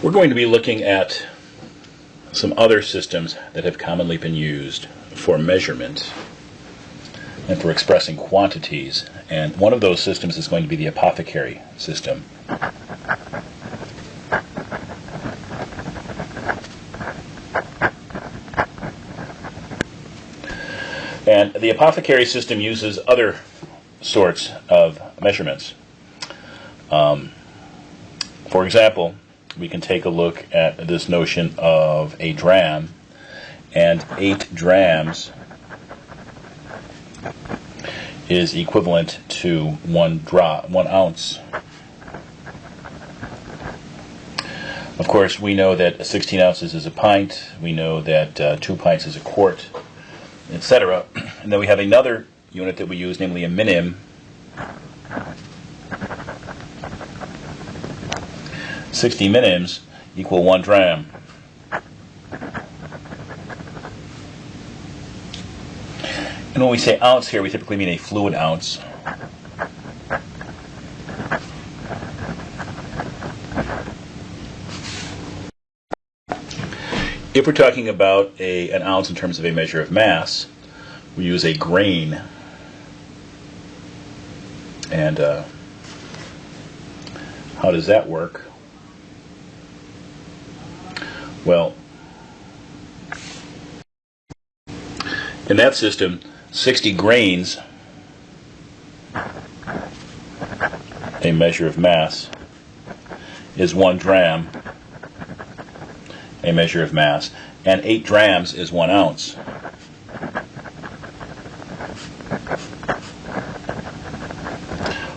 We're going to be looking at some other systems that have commonly been used for measurement and for expressing quantities. And one of those systems is going to be the apothecary system. And the apothecary system uses other sorts of measurements. For example, we can take a look at this notion of a dram, and 8 drams is equivalent to 1 ounce. Of course, we know that 16 ounces is a pint, we know that 2 pints is a quart, etc. And then we have another unit that we use, namely a minim. 60 minims equal 1 dram. And when we say ounce here, we typically mean a fluid ounce. If we're talking about an ounce in terms of a measure of mass, we use a grain. And how does that work? Well, in that system, 60 grains, a measure of mass, is 1 dram, a measure of mass, and 8 drams is 1 ounce.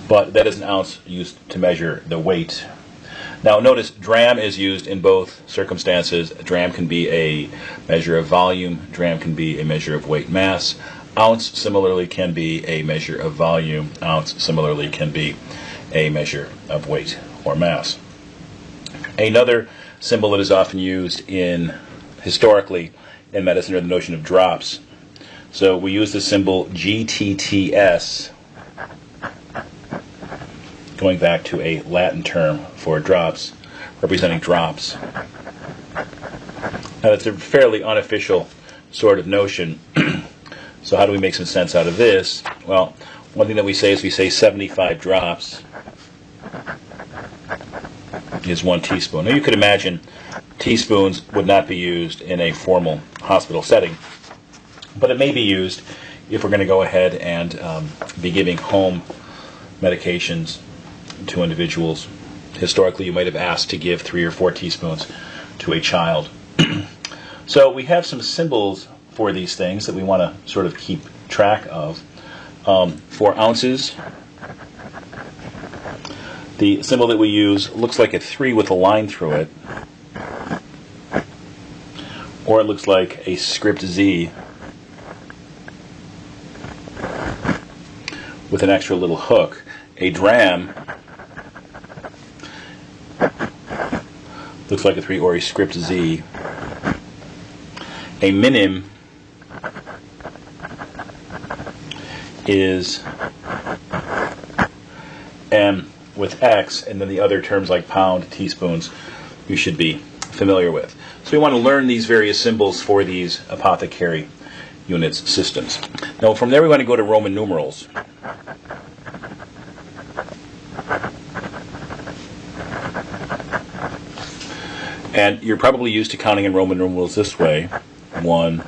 But that is an ounce used to measure the weight. Now notice, dram is used in both circumstances. Dram can be a measure of volume, dram can be a measure of weight mass. Ounce similarly can be a measure of volume, ounce similarly can be a measure of weight or mass. Another symbol that is often used historically in medicine are the notion of drops. So we use the symbol GTTS, going back to a Latin term for drops, representing drops. Now that's a fairly unofficial sort of notion. So how do we make some sense out of this? Well, one thing that we say is 75 drops is 1 teaspoon. Now you could imagine teaspoons would not be used in a formal hospital setting, but it may be used if we're going to go ahead and be giving home medications to individuals. Historically, you might have asked to give 3 or 4 teaspoons to a child. So we have some symbols for these things that we want to sort of keep track of. For ounces, the symbol that we use looks like a 3 with a line through it, or it looks like a script Z with an extra little hook. A dram looks like a 3 or a script Z. A minim is M with X, and then the other terms like pound, teaspoons, you should be familiar with. So we want to learn these various symbols for these apothecary units systems. Now from there we want to go to Roman numerals. And you're probably used to counting in Roman numerals this way. 1,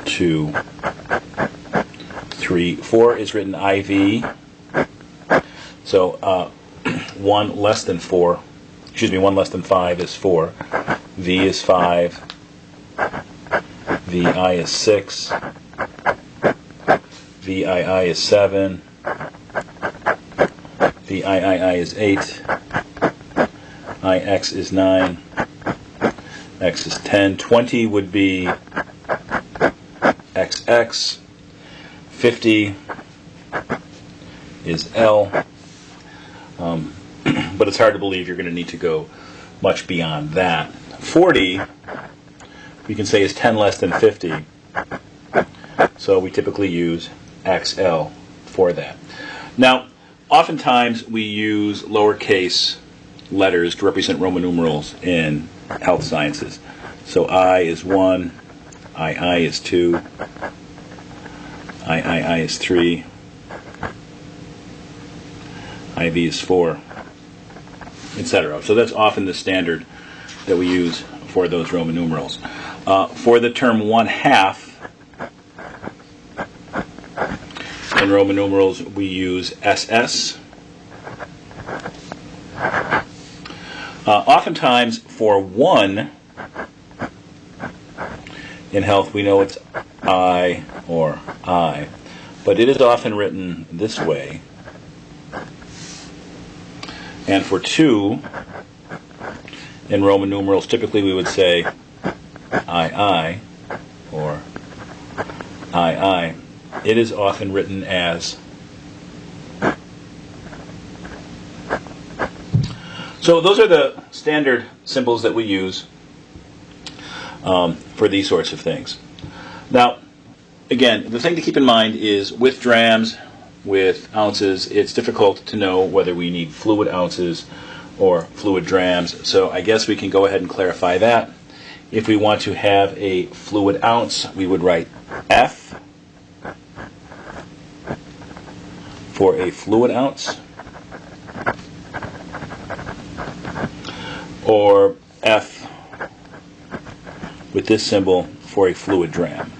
2, 3, 4 is written IV. So 1 less than 5 is 4. V is 5. VI is 6. VII is 7. VIII is 8. IX is 9. X is 10. 20 would be XX. 50 is L. But it's hard to believe you're going to need to go much beyond that. 40, we can say, is 10 less than 50. So we typically use XL for that. Now, oftentimes we use lowercase letters to represent Roman numerals in health sciences. So I is 1, II is 2, III is 3, IV is 4, etc. So that's often the standard that we use for those Roman numerals. For the term 1/2, in Roman numerals we use SS. Oftentimes for 1 in health we know it's I or I, but it is often written this way. And for 2 in Roman numerals typically we would say II or II. It is often written as. So those are the standard symbols that we use for these sorts of things. Now, again, the thing to keep in mind is with drams, with ounces, it's difficult to know whether we need fluid ounces or fluid drams. So I guess we can go ahead and clarify that. If we want to have a fluid ounce, we would write F for a fluid ounce, or F with this symbol for a fluid dram.